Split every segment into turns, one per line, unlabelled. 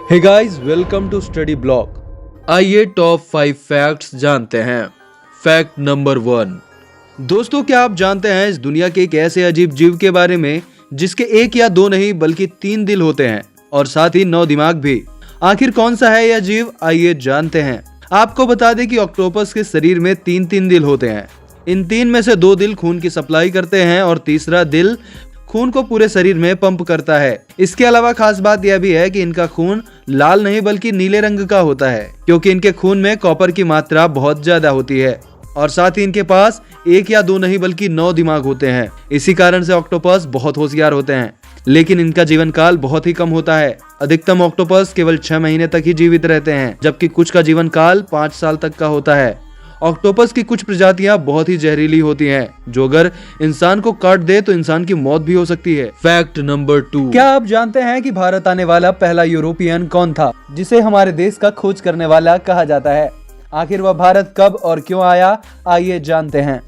Hey guys, welcome to Study Blog. आइए top 5 facts जानते हैं। Fact number 1। दोस्तों, क्या आप जानते हैं इस दुनिया के एक ऐसे अजीब जीव के बारे में जिसके एक या दो नहीं बल्कि 3 दिल होते हैं और साथ ही 9 दिमाग भी। आखिर कौन सा है यह जीव, आइए जानते हैं। आपको बता दें कि ऑक्टोपस के शरीर में 3 दिल होते हैं। इन 3 में से 2 दिल खून की सप्लाई करते हैं और तीसरा दिल खून को पूरे शरीर में पंप करता है। इसके अलावा खास बात यह भी है कि इनका खून लाल नहीं बल्कि नीले रंग का होता है, क्योंकि इनके खून में कॉपर की मात्रा बहुत ज्यादा होती है और साथ ही इनके पास 1 या 2 नहीं बल्कि 9 दिमाग होते हैं। इसी कारण से ऑक्टोपस बहुत होशियार होते हैं, लेकिन इनका जीवन काल बहुत ही कम होता है। अधिकतम ऑक्टोपस केवल 6 महीने तक ही जीवित रहते हैं, जबकि कुछ का जीवन काल 5 साल तक का होता है। ऑक्टोपस की कुछ प्रजातियां बहुत ही जहरीली होती हैं, जो अगर इंसान को काट दे तो इंसान की मौत भी हो सकती है। Fact number 2। क्या आप जानते हैं कि भारत आने वाला पहला यूरोपियन कौन था, जिसे हमारे देश का खोज करने वाला कहा जाता है? आखिर वह भारत कब और क्यों आया, आइए जानते हैं।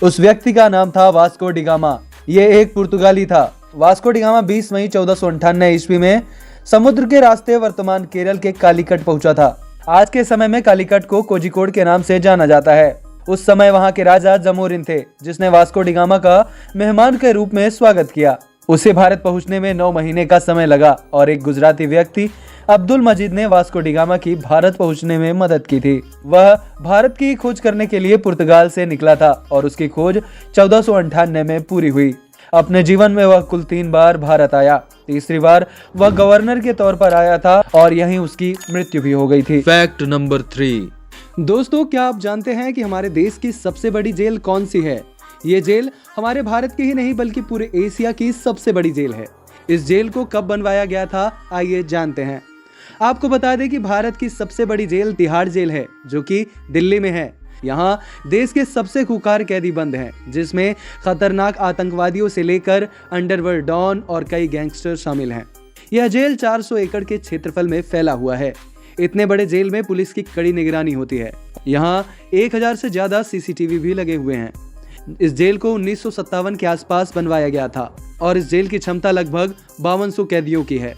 उस व्यक्ति का नाम था वास्को डी गामा। ये एक पुर्तगाली था। वास्को डी गामा 20 मई 1498 ईस्वी में समुद्र के रास्ते वर्तमान केरल के कालीकट पहुंचा था। आज के समय में कालीकट को कोझिकोड के नाम से जाना जाता है। उस समय वहां के राजा जमोरिन थे, जिसने वास्को डी गामा का मेहमान के रूप में स्वागत किया। उसे भारत पहुंचने में 9 महीने का समय लगा और एक गुजराती व्यक्ति अब्दुल मजीद ने वास्को डी गामा की भारत पहुंचने में मदद की थी। वह भारत की खोज करने के लिए पुर्तगाल से निकला था और उसकी खोज 1498 में पूरी हुई। अपने जीवन में वह कुल 3 बार भारत आया। तीसरी बार वह गवर्नर के तौर पर आया था और यहीं उसकी मृत्यु भी हो गई थी। Fact number 3। दोस्तों, क्या आप जानते हैं कि हमारे देश की सबसे बड़ी जेल कौन सी है? ये जेल हमारे भारत की ही नहीं बल्कि पूरे एशिया की सबसे बड़ी जेल है। इस जेल को कब बनवाया गया था, आइए जानते हैं। आपको बता दें कि भारत की सबसे बड़ी जेल तिहाड़ जेल है, जो कि दिल्ली में है। यहाँ देश के सबसे खूंखार कैदी बंद हैं, जिसमें खतरनाक आतंकवादियों से लेकर अंडरवर्ल्ड डॉन और कई गैंगस्टर शामिल हैं। यह जेल 400 एकड़ के क्षेत्रफल में फैला हुआ है। इतने बड़े जेल में पुलिस की कड़ी निगरानी होती है। यहाँ 1000 से ज्यादा सीसीटीवी भी लगे हुए हैं। इस जेल को 1957 के आसपास बनवाया गया था और इस जेल की क्षमता लगभग 5200 कैदियों की है।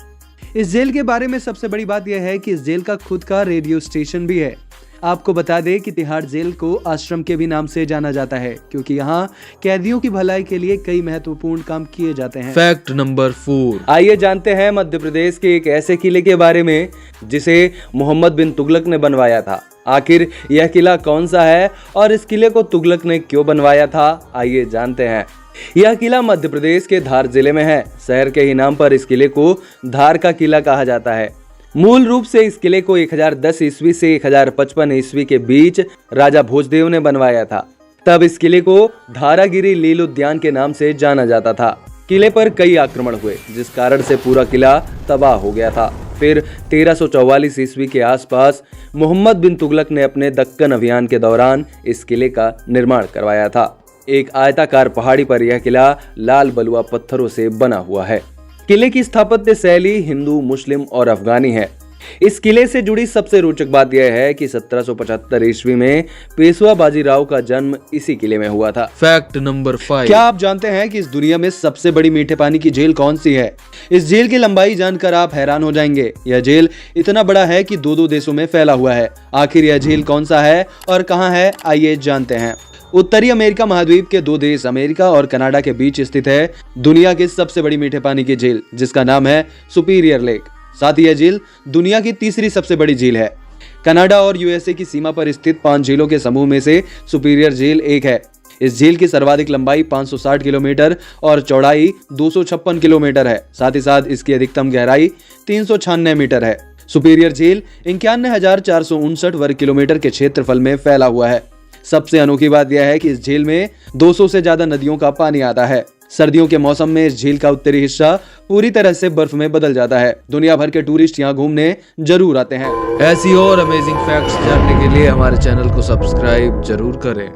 इस जेल के बारे में सबसे बड़ी बात यह है कि इस जेल का खुद का रेडियो स्टेशन भी है। आपको बता दें कि तिहाड़ जेल को आश्रम के भी नाम से जाना जाता है, क्योंकि यहाँ कैदियों की भलाई के लिए कई महत्वपूर्ण काम किए जाते हैं। Fact number 4। आइए जानते हैं मध्य प्रदेश के एक ऐसे किले के बारे में जिसे मोहम्मद बिन तुगलक ने बनवाया था। आखिर यह किला कौन सा है और इस किले को तुगलक ने क्यों बनवाया था, आइए जानते हैं। यह किला मध्य प्रदेश के धार जिले में है। शहर के ही नाम पर इस किले को धार का किला कहा जाता है। मूल रूप से इस किले को 1010 ईस्वी से 1055 ईस्वी के बीच राजा भोजदेव ने बनवाया था। तब इस किले को धारागिरी लील उद्यान के नाम से जाना जाता था। किले पर कई आक्रमण हुए, जिस कारण से पूरा किला तबाह हो गया था। फिर 1344 ईस्वी के आसपास मोहम्मद बिन तुगलक ने अपने दक्कन अभियान के दौरान इस किले का निर्माण करवाया था। एक आयताकार पहाड़ी पर यह किला लाल बलुआ पत्थरों से बना हुआ है। किले की स्थापत्य शैली हिंदू, मुस्लिम और अफगानी है। इस किले से जुड़ी सबसे रोचक बात यह है कि 1775 ईस्वी में पेशवा बाजीराव का जन्म इसी किले में हुआ था। Fact number 5। क्या आप जानते हैं कि इस दुनिया में सबसे बड़ी मीठे पानी की जेल कौन सी है? इस जेल की लंबाई जानकर आप हैरान हो जाएंगे। यह जेल इतना बड़ा है कि 2 देशों में फैला हुआ है। आखिर यह जेल कौन सा है और कहाँ है, आइए जानते हैं। उत्तरी अमेरिका महाद्वीप के 2 देश अमेरिका और कनाडा के बीच स्थित है दुनिया की सबसे बड़ी मीठे पानी की झील, जिसका नाम है सुपीरियर लेक। साथ ही यह झील दुनिया की तीसरी सबसे बड़ी झील है। कनाडा और यूएसए की सीमा पर स्थित 5 झीलों के समूह में से सुपीरियर झील एक है। इस झील की सर्वाधिक लंबाई 560 किलोमीटर और चौड़ाई 256 किलोमीटर है। साथ ही साथ इसकी अधिकतम गहराई 396 मीटर है। सुपीरियर झील 51,459 वर्ग किलोमीटर के क्षेत्रफल में फैला हुआ है। सबसे अनोखी बात यह है कि इस झील में 200 से ज्यादा नदियों का पानी आता है। सर्दियों के मौसम में इस झील का उत्तरी हिस्सा पूरी तरह से बर्फ में बदल जाता है। दुनिया भर के टूरिस्ट यहाँ घूमने जरूर आते हैं। ऐसी और अमेजिंग फैक्ट्स जानने के लिए हमारे चैनल को सब्सक्राइब जरूर करें।